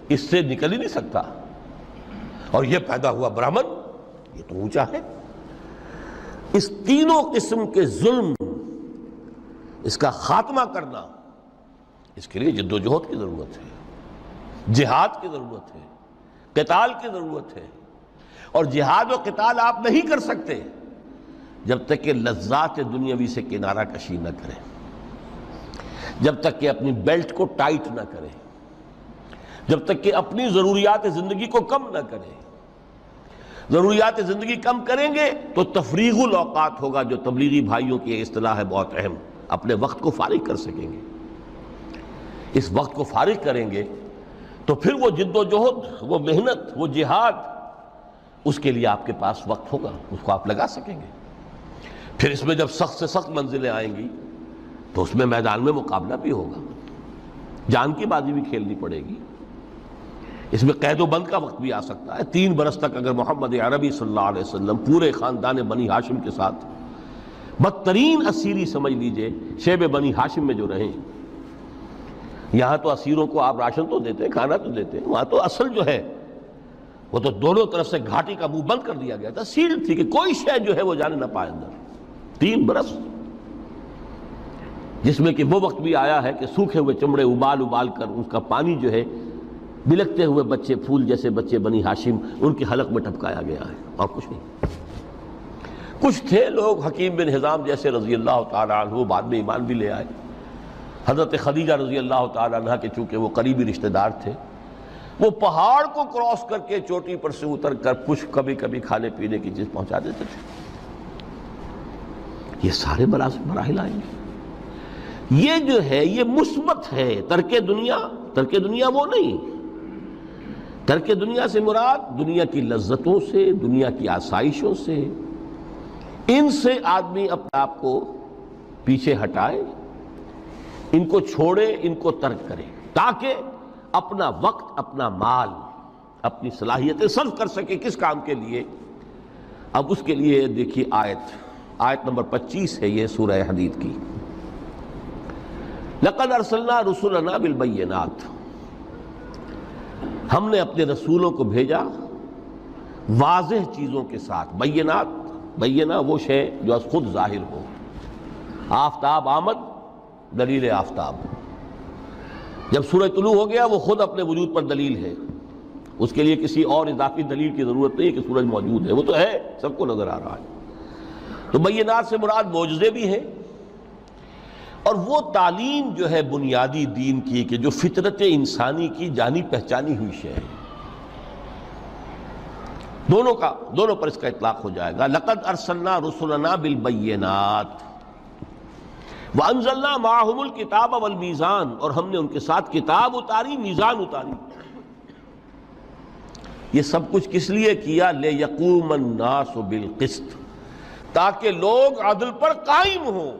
اس سے نکل ہی نہیں سکتا، اور یہ پیدا ہوا برہمن، یہ تو اونچا ہے. اس تینوں قسم کے ظلم، اس کا خاتمہ کرنا، اس کے لیے جد و جہد کی ضرورت ہے، جہاد کی ضرورت ہے، قتال کی ضرورت ہے. اور جہاد و قتال آپ نہیں کر سکتے جب تک کہ لذات دنیاوی سے کنارہ کشی نہ کریں، جب تک کہ اپنی بیلٹ کو ٹائٹ نہ کریں، جب تک کہ اپنی ضروریات زندگی کو کم نہ کریں۔ ضروریات زندگی کم کریں گے تو تفریغ الاوقات ہوگا، جو تبلیغی بھائیوں کی اصطلاح ہے بہت اہم، اپنے وقت کو فارغ کر سکیں گے۔ اس وقت کو فارغ کریں گے تو پھر وہ جد و جہد، وہ محنت، وہ جہاد، اس کے لیے آپ کے پاس وقت ہوگا، اس کو آپ لگا سکیں گے۔ پھر اس میں جب سخت سے سخت منزلیں آئیں گی تو اس میں میدان میں مقابلہ بھی ہوگا، جان کی بازی بھی کھیلنی پڑے گی۔ اس میں قید و بند کا وقت بھی آ سکتا ہے۔ 3 برس تک اگر محمد عربی صلی اللہ علیہ وسلم پورے خاندان بنی ہاشم کے ساتھ بدترین اسیری سمجھ لیجئے شیب بنی ہاشم میں جو رہیں، یہاں تو اسیروں کو آپ راشن تو دیتے ہیں، کھانا تو دیتے ہیں، وہاں تو اصل جو ہے وہ تو دونوں طرف سے گھاٹی کا منہ بند کر دیا گیا تھا، سیل تھی کہ کوئی شے جو ہے وہ جانے نہ پائے اندر۔ 3 برس، جس میں کہ وہ وقت بھی آیا ہے کہ سوکھے ہوئے چمڑے ابال ابال کر اس کا پانی جو ہے بلکتے ہوئے بچے، پھول جیسے بچے بنی ہاشم، ان کے حلق میں ٹپکایا گیا ہے، اور کچھ نہیں۔ کچھ تھے لوگ، حکیم بن حزام جیسے رضی اللہ تعالیٰ عنہ، بعد میں ایمان بھی لے آئے۔ حضرت خدیجہ رضی اللہ تعالیٰ عنہ کے چونکہ وہ قریبی رشتہ دار تھے، وہ پہاڑ کو کراس کر کے چوٹی پر سے اتر کر کچھ کبھی کبھی کھانے پینے کی چیز پہنچا دیتے تھے۔ یہ سارے مراحل آئیں گے۔ یہ جو ہے یہ مثبت ہے۔ ترک دنیا وہ نہیں۔ ترک دنیا سے مراد دنیا کی لذتوں سے، دنیا کی آسائشوں سے، ان سے آدمی اپنے آپ کو پیچھے ہٹائے، ان کو چھوڑے، ان کو ترک کرے، تاکہ اپنا وقت، اپنا مال، اپنی صلاحیتیں صرف کر سکے۔ کس کام کے لیے؟ اب اس کے لیے دیکھیے آیت نمبر 25 ہے یہ سورہ حدید کی۔ لَقَدْ أَرْسَلْنَا رُسُلَنَا بِالْبَيِّنَاتِ، ہم نے اپنے رسولوں کو بھیجا واضح چیزوں کے ساتھ۔ بینہ وہ شے جو از خود ظاہر ہو۔ آفتاب آمد، دلیل آفتاب۔ جب سورج طلوع ہو گیا وہ خود اپنے وجود پر دلیل ہے، اس کے لیے کسی اور اضافی دلیل کی ضرورت نہیں کہ سورج موجود ہے، وہ تو ہے، سب کو نظر آ رہا ہے۔ تو بینات سے مراد معجزے بھی ہیں، اور وہ تعلیم جو ہے بنیادی دین کی کہ جو فطرت انسانی کی جانی پہچانی ہوئی شے ہے، دونوں پر اس کا اطلاق ہو جائے گا۔ لقد ارسلنا رسلنا بالبینات وانزلنا معهم الکتاب والمیزان، اور ہم نے ان کے ساتھ کتاب اتاری، میزان اتاری۔ یہ سب کچھ کس لیے کیا؟ لیقوم الناس بالقسط، تاکہ لوگ عدل پر قائم ہوں۔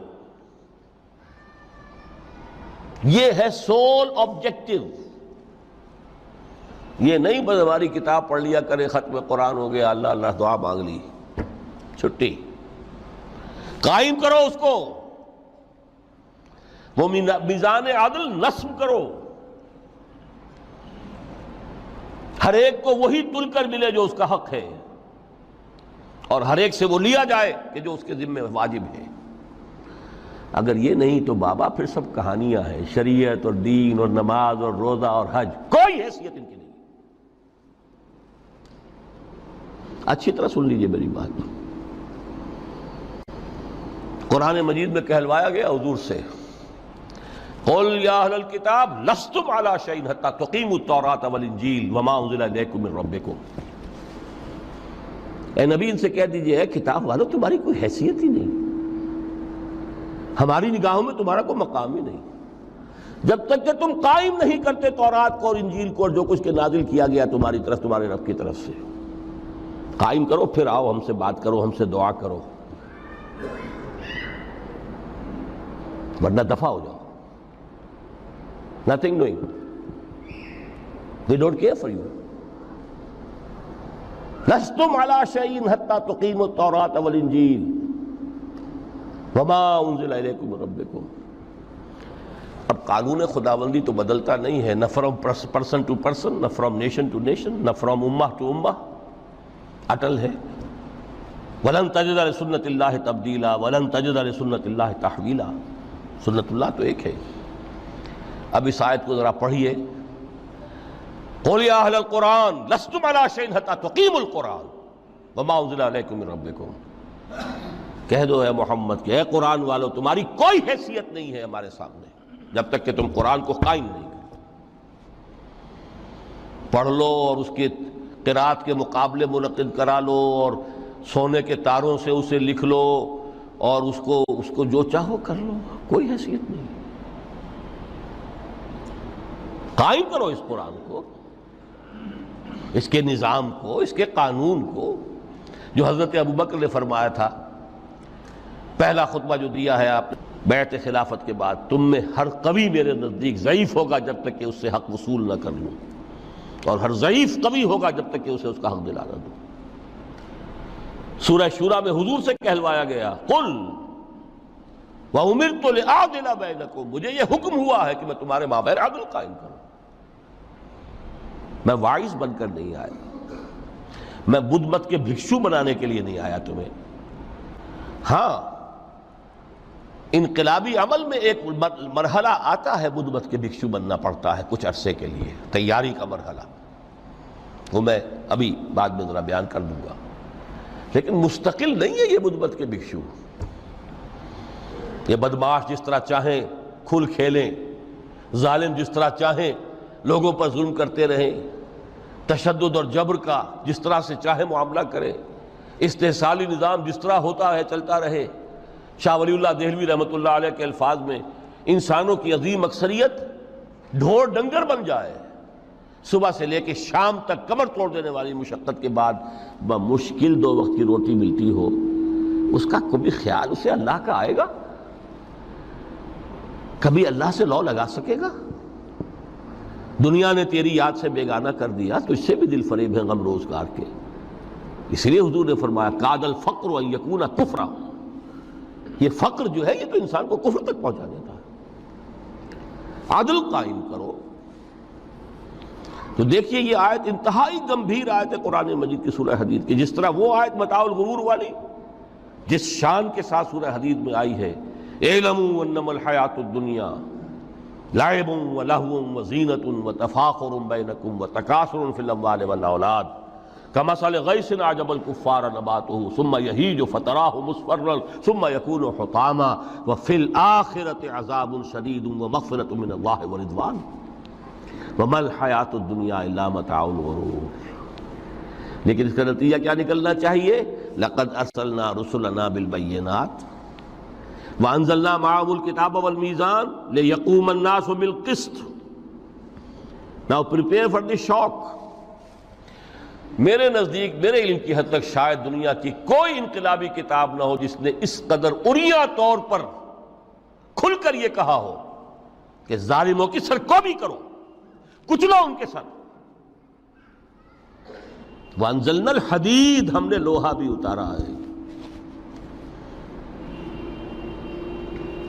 یہ ہے سول آبجیکٹو۔ یہ نہیں بس ہماری کتاب پڑھ لیا کرے، ختم قرآن ہو گیا، اللہ اللہ دعا مانگ لی، چھٹی۔ قائم کرو اس کو، وہ میزان عدل نصب کرو، ہر ایک کو وہی تل کر ملے جو اس کا حق ہے، اور ہر ایک سے وہ لیا جائے کہ جو اس کے ذمہ واجب ہے۔ اگر یہ نہیں تو بابا پھر سب کہانیاں ہیں، شریعت اور دین اور نماز اور روزہ اور حج، کوئی حیثیت ان کی نہیں۔ اچھی طرح سن لیجئے میری بات۔ قرآن مجید میں کہلوایا گیا حضور سے، قل یا اہل الکتاب لستم علی شیء حتی تقیموا التوراۃ والانجیل وما انزل الیکم من ربکم۔ اے نبی ان سے کہہ دیجئے، کتاب والوں تمہاری کوئی حیثیت ہی نہیں، ہماری نگاہوں میں تمہارا کوئی مقام ہی نہیں، جب تک کہ تم قائم نہیں کرتے تورات کو اور انجیل کو اور جو کچھ کے نازل کیا گیا تمہاری طرف، تمہارے رب کی طرف سے۔ قائم کرو، پھر آؤ ہم سے بات کرو، ہم سے دعا کرو، ورنہ دفع ہو جاؤ۔ Nothing doing. They don't care for you. لستم علی شیء حتی تقیموا التوراۃ والانجیل وما انزل الیکم من ربکم۔ اب قانون خداوندی تو بدلتا نہیں ہے، نہ فرام پرسن ٹو پرسن، نہ فرام نیشن ٹو نیشن، نہ فرام امہ ٹو امہ، اٹل ہے۔ وَلَن تَجِدَ لِسُنَّتِ اللَّهِ تَبْدِيلًا وَلَن تَجِدَ لِسُنَّتِ اللَّهِ تَحْوِيلًا۔ سنت اللہ تو ایک ہے۔ اب اس آیت کو ذرا پڑھیے، قُلْ يَا أَهْلَ الْقُرْآنِ لَسْتُمْ عَلَىٰ شَيْءٍ حَتَّىٰ تُقِيمُوا الْقُرْآنَ۔ وما انزل الیکم من ربکم، کہہ دو اے محمد کہ اے قرآن والو تمہاری کوئی حیثیت نہیں ہے ہمارے سامنے جب تک کہ تم قرآن کو قائم نہیں کرو۔ پڑھ لو اور اس کے قرات کے مقابلے منعقد کرا لو اور سونے کے تاروں سے اسے لکھ لو اور اس کو جو چاہو کر لو، کوئی حیثیت نہیں۔ قائم کرو اس قرآن کو، اس کے نظام کو، اس کے قانون کو، جو حضرت ابوبکر نے فرمایا تھا پہلا خطبہ جو دیا ہے آپ نے بیعت خلافت کے بعد، تم میں ہر قوی میرے نزدیک ضعیف ہوگا جب تک کہ اس سے حق وصول نہ کر لوں، اور ہر ضعیف قوی ہوگا جب تک کہ اسے اس کا حق دلا نہ دوں۔ سورہ شورى میں حضور سے کہلوایا گیا قل وَأُمِرْتُ لِأَعْدِلَ بَيْنَكُمْ، مجھے یہ حکم ہوا ہے کہ میں تمہارے مابین عدل قائم کروں۔ میں واعظ بن کر نہیں آیا، میں بدھ مت کے بھکشو بنانے کے لیے نہیں آیا تمہیں۔ ہاں انقلابی عمل میں ایک مرحلہ آتا ہے، بدھ مت کے بھکشو بننا پڑتا ہے کچھ عرصے کے لیے، تیاری کا مرحلہ، وہ میں ابھی بعد میں ذرا بیان کر دوں گا، لیکن مستقل نہیں ہے یہ بدھ مت کے بھکشو۔ یہ بدمعاش جس طرح چاہیں کھل کھیلیں، ظالم جس طرح چاہیں لوگوں پر ظلم کرتے رہیں، تشدد اور جبر کا جس طرح سے چاہے معاملہ کریں، استحصالی نظام جس طرح ہوتا ہے چلتا رہے۔ شاہ ولی اللہ دہلوی رحمۃ اللہ علیہ کے الفاظ میں انسانوں کی عظیم اکثریت ڈھور ڈنگر بن جائے، صبح سے لے کے شام تک کمر توڑ دینے والی مشقت کے بعد بمشکل 2 وقت کی روٹی ملتی ہو، اس کا کبھی خیال اسے اللہ کا آئے گا؟ کبھی اللہ سے لو لگا سکے گا؟ دنیا نے تیری یاد سے بیگانہ کر دیا تو اس سے بھی دل فریب ہے غم روزگار کے۔ اس لیے حضور نے فرمایا کاد الفقر ان یکون کفرا، یہ فقر جو ہے یہ تو انسان کو کفر تک پہنچا دیتا ہے۔ عدل قائم کرو۔ تو دیکھیے یہ آیت انتہائی گمبھیر آیت ہے قرآن مجید کی سورہ حدید کی، جس طرح وہ آیت متاع الغرور والی جس شان کے ساتھ سورہ حدید میں آئی ہے، اعلموا انما الحیات الدنیا لعب ولہو وزینۃ وتفاخر بینکم وتکاثر فی الاموال والاولاد کمثل غیث اعجب الکفار نباتہ ثم یہیج فتراہ مصفرا ثم یکون حطاما وفی الآخرۃ عذاب شدید ومغفرۃ من اللہ ورضوان وما الحیات الدنیا الا متاع الغرور۔ لیکن اس کا نتیجہ کیا نکلنا چاہیے؟ لقد ارسلنا رسلنا بالبینات وانزلنا معهم الکتاب والمیزان لیقوم الناس بالقسط۔ Now prepare for the shock۔ میرے نزدیک، میرے علم کی حد تک شاید دنیا کی کوئی انقلابی کتاب نہ ہو جس نے اس قدر عریاں طور پر کھل کر یہ کہا ہو کہ ظالموں کی سرکوبی کرو، کچلو ان کے سر۔ وانزلنا الحدید، ہم نے لوہا بھی اتارا ہے۔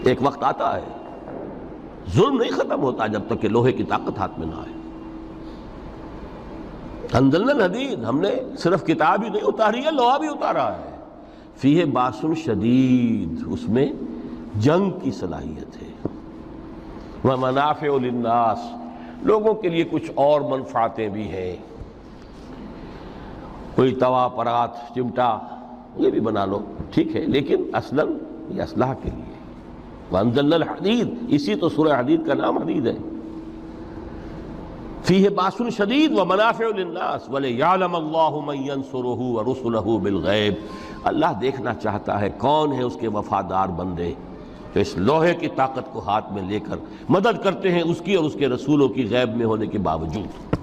ایک وقت آتا ہے ظلم نہیں ختم ہوتا جب تک کہ لوہے کی طاقت ہاتھ میں نہ آئے۔ انزلنا الحدید، ہم نے صرف کتاب ہی نہیں اتاری ہے، لوہا بھی اتارا ہے۔ فیہ باس شدید، اس میں جنگ کی صلاحیت ہے۔ ومنافع للناس، لوگوں کے لیے کچھ اور منفعتیں بھی ہیں، کوئی توا پرات چمٹا یہ بھی بنا لو، ٹھیک ہے، لیکن اصلاً یہ اسلحہ کے لیے۔ وانزلنا الحدید، اسی تو سورہ حدید کا نام حدید ہے۔ فیہ باس شدید ومنافع للناس ولیعلم اللہ من ینصرہ ورسلہ بالغیب، اللہ دیکھنا چاہتا ہے کون ہے اس کے وفادار بندے جو اس لوہے کی طاقت کو ہاتھ میں لے کر مدد کرتے ہیں اس کی اور اس کے رسولوں کی غیب میں ہونے کے باوجود۔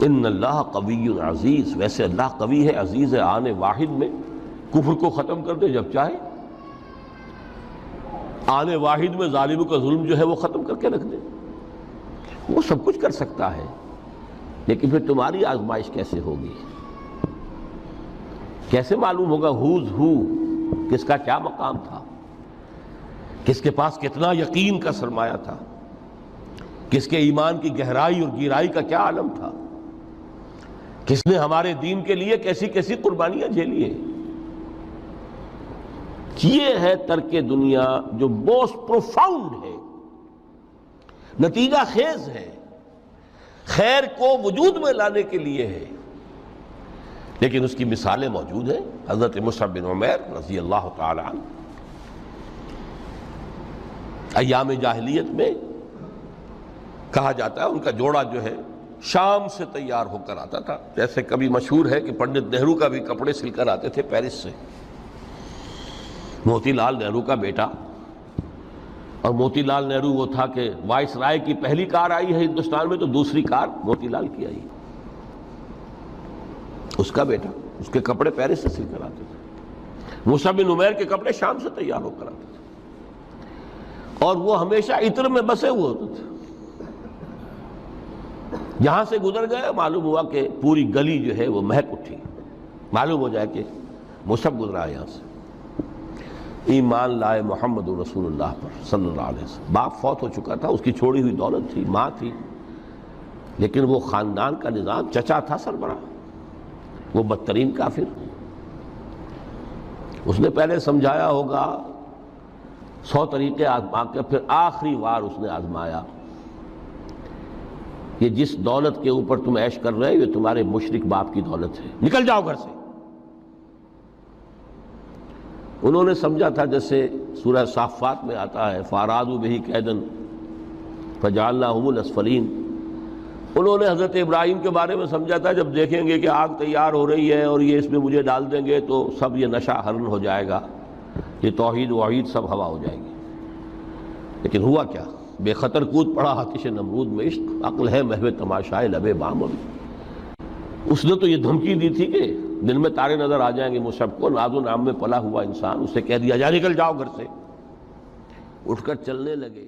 ان اللہ قوی عزیز، ویسے اللہ قوی ہے، عزیز ہے، آن واحد میں کفر کو ختم کر دے جب چاہے، آنے واحد میں ظالموں کا ظلم جو ہے وہ ختم کر کے رکھ دے، وہ سب کچھ کر سکتا ہے۔ لیکن پھر تمہاری آزمائش کیسے ہوگی؟ کیسے معلوم ہوگا ہوز ہو، کس کا کیا مقام تھا، کس کے پاس کتنا یقین کا سرمایہ تھا، کس کے ایمان کی گہرائی اور گہرائی کا کیا عالم تھا، کس نے ہمارے دین کے لیے کیسی کیسی قربانیاں جھیلی ہیں۔ یہ ہے ترک دنیا جو موسٹ پروفاؤنڈ ہے، نتیجہ خیز ہے۔ خیر کو وجود میں لانے کے لیے ہے، لیکن اس کی مثالیں موجود ہیں۔ حضرت مصعب بن عمیر رضی اللہ تعالی عنہ ایام جاہلیت میں کہا جاتا ہے ان کا جوڑا جو ہے شام سے تیار ہو کر آتا تھا، جیسے کبھی مشہور ہے کہ پنڈت نہرو کا بھی کپڑے سل کر آتے تھے پیرس سے۔ موتی لال نہرو کا بیٹا، اور موتی لال نہرو وہ تھا کہ وائس رائے کی پہلی کار آئی ہے ہندوستان میں تو دوسری کار موتی لال کی آئی، اس کا بیٹا، اس کے کپڑے پیرس سے سل کر آتے تھے۔ مصعب بن عمیر کے کپڑے شام سے تیار ہو کر آتے تھے، اور وہ ہمیشہ عطر میں بسے ہوئے ہوتے تھے۔ یہاں سے گزر گئے، معلوم ہوا کہ پوری گلی جو ہے وہ مہک اٹھی، معلوم ہو جائے کہ مصعب گزرا ہے یہاں سے۔ ایمان لائے محمد رسول اللہ پر صلی اللہ علیہ وسلم۔ باپ فوت ہو چکا تھا، اس کی چھوڑی ہوئی دولت تھی، ماں تھی، لیکن وہ خاندان کا نظام، چچا تھا سربراہ، وہ بدترین کافر۔ اس نے پہلے سمجھایا ہوگا 100 طریقے آزما کے، پھر آخری بار اس نے آزمایا کہ جس دولت کے اوپر تم عیش کر رہے ہو یہ تمہارے مشرک باپ کی دولت ہے، نکل جاؤ گھر سے۔ انہوں نے سمجھا تھا جیسے سورہ صافات میں آتا ہے فَأَرَادُوا بِهِ كَيْدًا فَجَعَلْنَاهُمُ الْأَسْفَلِينَ۔ انہوں نے حضرت ابراہیم کے بارے میں سمجھا تھا جب دیکھیں گے کہ آگ تیار ہو رہی ہے اور یہ اس میں مجھے ڈال دیں گے تو سب یہ نشہ حرن ہو جائے گا، یہ توحید وحید سب ہوا ہو جائے گی۔ لیکن ہوا کیا؟ بے خطر کود پڑا آتش نمرود میں عشق، عقل ہے محو تماشائے لبے بام۔ اس نے تو یہ دھمکی دی تھی کہ دن میں تارے نظر آ جائیں گے مصعب کو، ناز و نام میں پلا ہوا انسان، اسے کہہ دیا جا نکل جاؤ گھر سے، اٹھ کر چلنے لگے۔